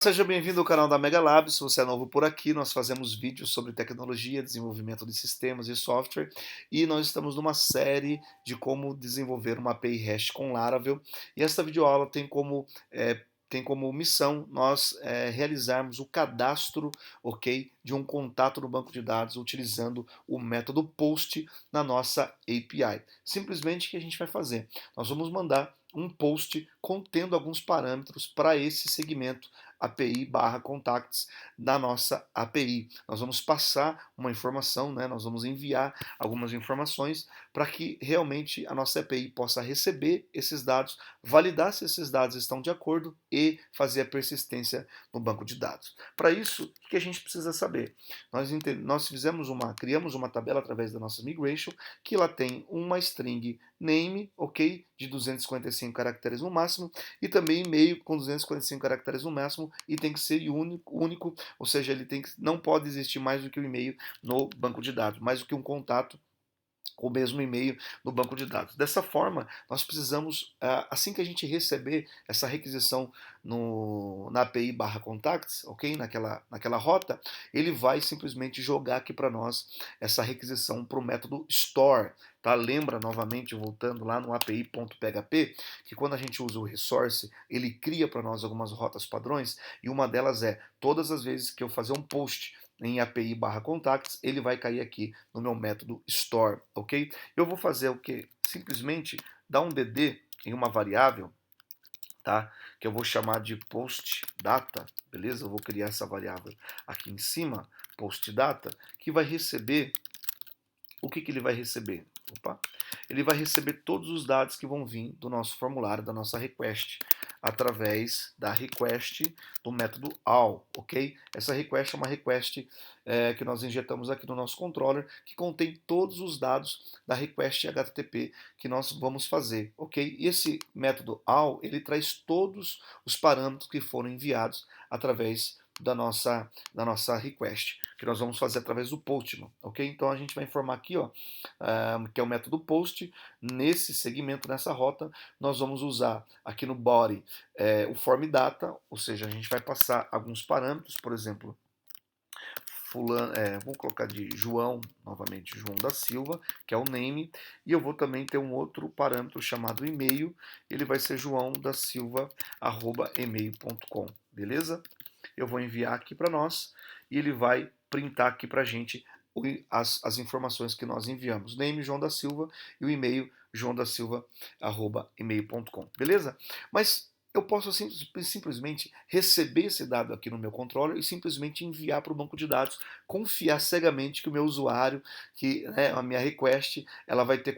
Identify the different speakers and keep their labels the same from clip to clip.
Speaker 1: Seja bem-vindo ao canal da Mega Lab. Se você é novo por aqui, nós fazemos vídeos sobre tecnologia, desenvolvimento de sistemas e software, e nós estamos numa série de como desenvolver uma API REST com Laravel. E esta videoaula tem como missão nós realizarmos o cadastro, ok, de um contato no banco de dados utilizando o método POST na nossa API. Simplesmente o que a gente vai fazer? Nós vamos mandar um post contendo alguns parâmetros para esse segmento API/contacts da nossa API. Nós vamos passar uma informação, né? Nós vamos enviar algumas informações para que realmente a nossa API possa receber esses dados, validar se esses dados estão de acordo e fazer a persistência no banco de dados. Para isso, o que a gente precisa saber? Nós criamos uma tabela através da nossa migration que ela tem uma string name, ok, de 255 caracteres no máximo, e também e-mail com 255 caracteres no máximo, e tem que ser único, ou seja, não pode existir mais do que um e-mail no banco de dados, mais do que um contato o mesmo e-mail no banco de dados. Dessa forma, nós precisamos, assim que a gente receber essa requisição na API/contacts, ok? Naquela rota, ele vai simplesmente jogar aqui para nós essa requisição para o método store. Tá? Lembra novamente, voltando lá no API.php, que quando a gente usa o resource, ele cria para nós algumas rotas padrões, e uma delas é, todas as vezes que eu fazer um post em API/contacts, ele vai cair aqui no meu método store, ok? Eu vou fazer o que? Simplesmente dar um dd em uma variável, tá? Que eu vou chamar de postData, beleza? Eu vou criar essa variável aqui em cima, postData, que vai receber, o que ele vai receber? Opa! Ele vai receber todos os dados que vão vir do nosso formulário, da nossa request, através da request do método all, ok? Essa request é uma request que nós injetamos aqui no nosso controller, que contém todos os dados da request HTTP que nós vamos fazer, ok? E esse método all, ele traz todos os parâmetros que foram enviados através da nossa request, que nós vamos fazer através do Postman, ok? Então a gente vai informar aqui, ó, que é o método post. Nesse segmento, nessa rota, nós vamos usar aqui no body o form data, ou seja, a gente vai passar alguns parâmetros, por exemplo, vou colocar de João, novamente João da Silva, que é o name, e eu vou também ter um outro parâmetro chamado e-mail, ele vai ser João da Silva @email.com, beleza? Eu vou enviar aqui para nós e ele vai printar aqui para a gente as informações que nós enviamos. Name João da Silva e o e-mail joãodasilva@email.com, beleza? Mas eu posso simplesmente receber esse dado aqui no meu controller e simplesmente enviar para o banco de dados, confiar cegamente que o meu usuário, que né, a minha request, ela vai ter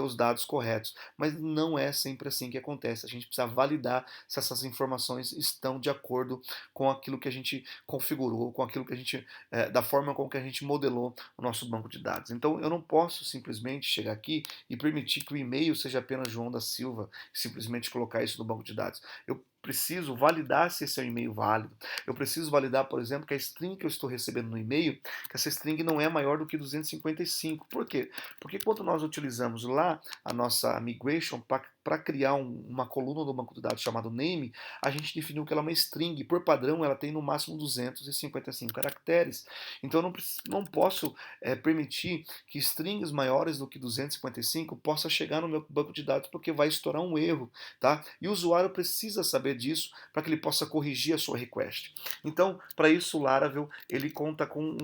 Speaker 1: os dados corretos. Mas não é sempre assim que acontece. A gente precisa validar se essas informações estão de acordo com aquilo que a gente configurou, com aquilo que a gente, da forma com que a gente modelou o nosso banco de dados. Então eu não posso simplesmente chegar aqui e permitir que o e-mail seja apenas João da Silva, e simplesmente colocar isso no banco de dados. Eu preciso validar se esse é um e-mail válido. Eu preciso validar, por exemplo, que a string que eu estou recebendo no e-mail, que essa string não é maior do que 255. Por quê? Porque quando nós utilizamos lá a nossa migration para criar uma coluna do banco de dados chamado name, a gente definiu que ela é uma string. Por padrão, ela tem no máximo 255 caracteres. Então eu não posso permitir que strings maiores do que 255 possa chegar no meu banco de dados, porque vai estourar um erro, tá? E o usuário precisa saber disso para que ele possa corrigir a sua request. Então, para isso, o Laravel ele conta com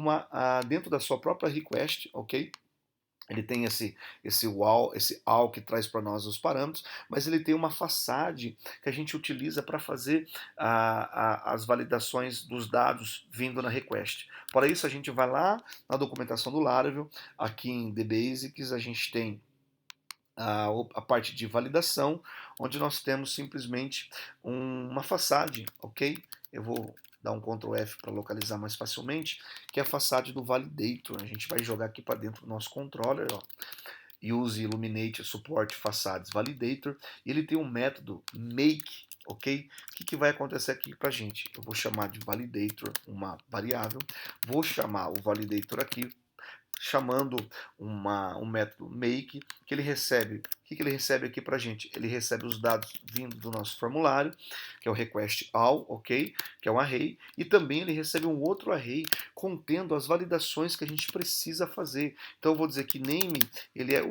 Speaker 1: dentro da sua própria request, ok? Ele tem esse all que traz para nós os parâmetros, mas ele tem uma façade que a gente utiliza para fazer as validações dos dados vindo na request. Para isso, a gente vai lá na documentação do Laravel, aqui em The Basics, a gente tem a parte de validação, onde nós temos simplesmente uma façade, ok? Eu vou dar um Ctrl F para localizar mais facilmente, que é a façade do validator. A gente vai jogar aqui para dentro do nosso controller, ó. Use Illuminate Support Facades Validator, e ele tem um método make, ok? O que vai acontecer aqui para a gente? Eu vou chamar de validator uma variável, vou chamar o validator aqui, chamando um método make, que ele recebe que ele recebe aqui para a gente? Ele recebe os dados vindo do nosso formulário, que é o request all, ok? Que é um array, e também ele recebe um outro array contendo as validações que a gente precisa fazer. Então eu vou dizer que name, ele é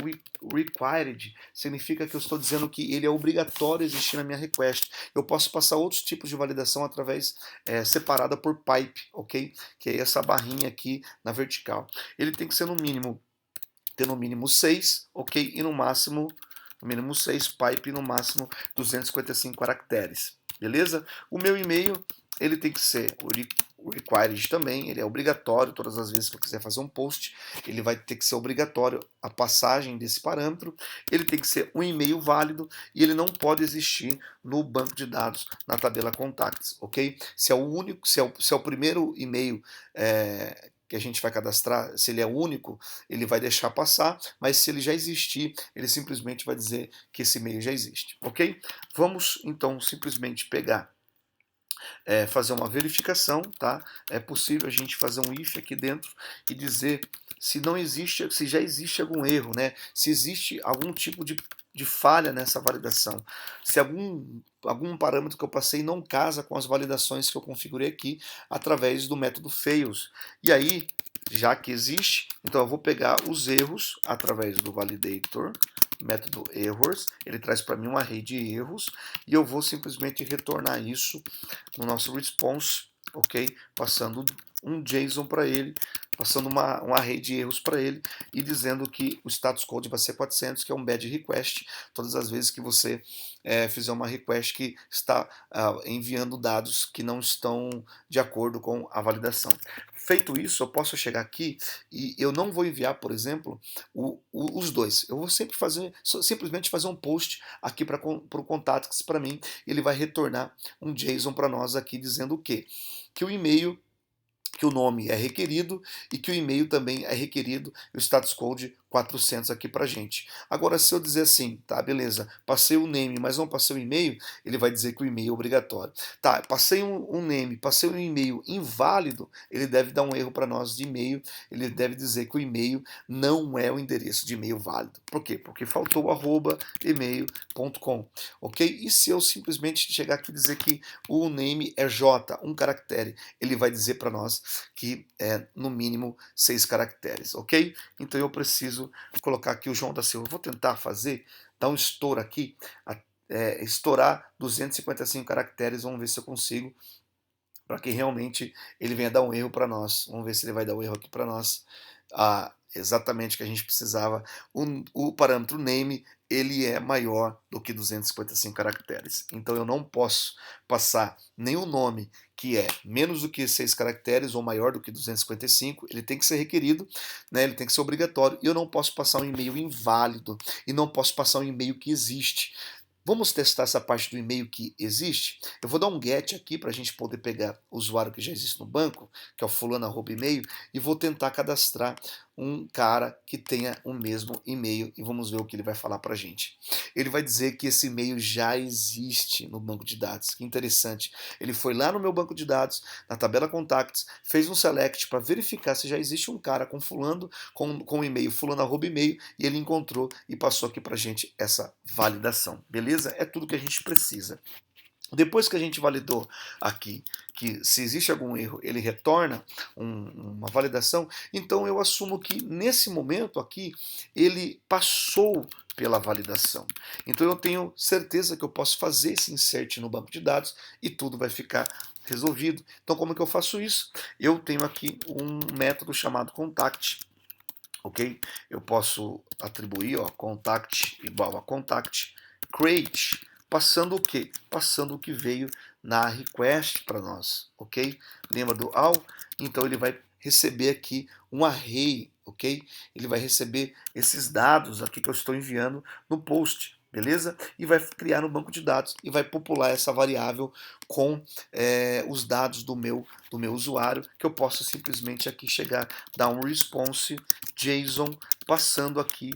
Speaker 1: required, significa que eu estou dizendo que ele é obrigatório existir na minha request. Eu posso passar outros tipos de validação através separada por pipe, ok? Que é essa barrinha aqui na vertical. Ele tem que ser no mínimo, ter no mínimo 6, ok? E no máximo, no mínimo 6 pipe e no máximo 255 caracteres, beleza? O meu e-mail, ele tem que ser o required também, ele é obrigatório, todas as vezes que eu quiser fazer um post, ele vai ter que ser obrigatório a passagem desse parâmetro, ele tem que ser um e-mail válido e ele não pode existir no banco de dados, na tabela contacts, ok? Se é o único, se é o primeiro e-mail que a gente vai cadastrar, se ele é único, ele vai deixar passar, mas se ele já existir, ele simplesmente vai dizer que esse e-mail já existe, ok? Vamos então simplesmente pegar, fazer uma verificação, tá? É possível a gente fazer um if aqui dentro e dizer se não existe, se já existe algum erro, né? Se existe algum tipo de falha nessa validação, se algum parâmetro que eu passei não casa com as validações que eu configurei aqui através do método fails. E aí, já que existe, então eu vou pegar os erros através do validator, método errors, ele traz para mim um array de erros e eu vou simplesmente retornar isso no nosso response, ok? Passando um JSON para ele, passando um array de erros para ele e dizendo que o status code vai ser 400, que é um bad request, todas as vezes que você fizer uma request que está enviando dados que não estão de acordo com a validação. Feito isso, eu posso chegar aqui e eu não vou enviar, por exemplo, os dois. Eu vou simplesmente fazer um post aqui para o Contacts para mim. Ele vai retornar um JSON para nós aqui dizendo o quê? Que o e-mail, que o nome é requerido e que o e-mail também é requerido, e o status code 400 aqui pra gente. Agora, se eu dizer assim, tá, beleza, passei o name, mas não passei o e-mail, ele vai dizer que o e-mail é obrigatório. Tá, passei um name, passei um e-mail inválido, ele deve dar um erro para nós de e-mail, ele deve dizer que o e-mail não é o endereço de e-mail válido. Por quê? Porque faltou o @email.com, ok? E se eu simplesmente chegar aqui e dizer que o name é J, um caractere, ele vai dizer para nós que é no mínimo 6 caracteres, ok? Então eu preciso colocar aqui o João da Silva. Vou tentar fazer, dar um estouro aqui, estourar 255 caracteres, vamos ver se eu consigo, para que realmente ele venha dar um erro para nós. Vamos ver se ele vai dar um erro aqui para nós. Exatamente o que a gente precisava. O parâmetro name, ele é maior do que 255 caracteres. Então eu não posso passar nenhum nome que é menos do que 6 caracteres ou maior do que 255. Ele tem que ser requerido, né? Ele tem que ser obrigatório. E eu não posso passar um e-mail inválido. E não posso passar um e-mail que existe. Vamos testar essa parte do e-mail que existe? Eu vou dar um get aqui para a gente poder pegar o usuário que já existe no banco, que é o fulano@email, e vou tentar cadastrar um cara que tenha o mesmo e-mail e vamos ver o que ele vai falar para a gente. Ele vai dizer que esse e-mail já existe no banco de dados. Que interessante. Ele foi lá no meu banco de dados, na tabela contacts, fez um select para verificar se já existe um cara com fulano, com o e-mail fulano@email, e ele encontrou e passou aqui para a gente essa validação. Beleza? É tudo que a gente precisa. Depois que a gente validou aqui que se existe algum erro ele retorna uma validação, então eu assumo que nesse momento aqui ele passou pela validação. Então eu tenho certeza que eu posso fazer esse insert no banco de dados e tudo vai ficar resolvido. Então como é que eu faço isso? Eu tenho aqui um método chamado contact, ok? Eu posso atribuir, ó, contact igual a contact create, passando o quê? Passando o que veio na request para nós, ok? Lembra do all? Então ele vai receber aqui um array, ok? Ele vai receber esses dados aqui que eu estou enviando no post, beleza? E vai criar no banco de dados e vai popular essa variável com os dados do meu usuário, que eu posso simplesmente aqui chegar, dar um response JSON, passando aqui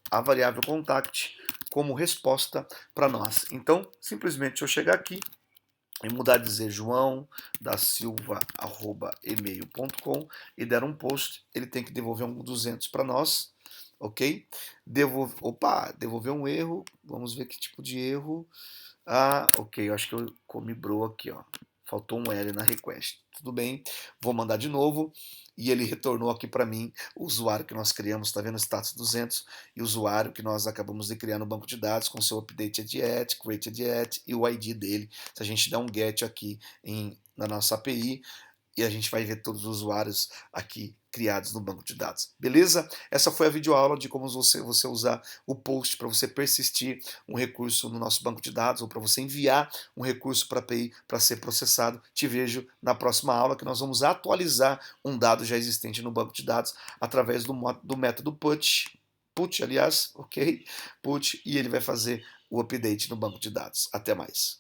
Speaker 1: a variável contact como resposta para nós. Então, simplesmente eu chegar aqui e mudar, dizer João da Silva@email.com e der um post, ele tem que devolver um 200 para nós, ok? Opa, devolver um erro, vamos ver que tipo de erro. Ok, eu acho que eu comi bro aqui, ó. Faltou um L na request. Tudo bem, vou mandar de novo. E ele retornou aqui para mim o usuário que nós criamos, está vendo? Status 200 e o usuário que nós acabamos de criar no banco de dados com seu update at, create at e o ID dele. Se a gente der um get aqui na nossa API, e a gente vai ver todos os usuários aqui criados no banco de dados. Beleza? Essa foi a videoaula de como você usar o post para você persistir um recurso no nosso banco de dados ou para você enviar um recurso para a API para ser processado. Te vejo na próxima aula que nós vamos atualizar um dado já existente no banco de dados através do método put, aliás, ok? Put, e ele vai fazer o update no banco de dados. Até mais.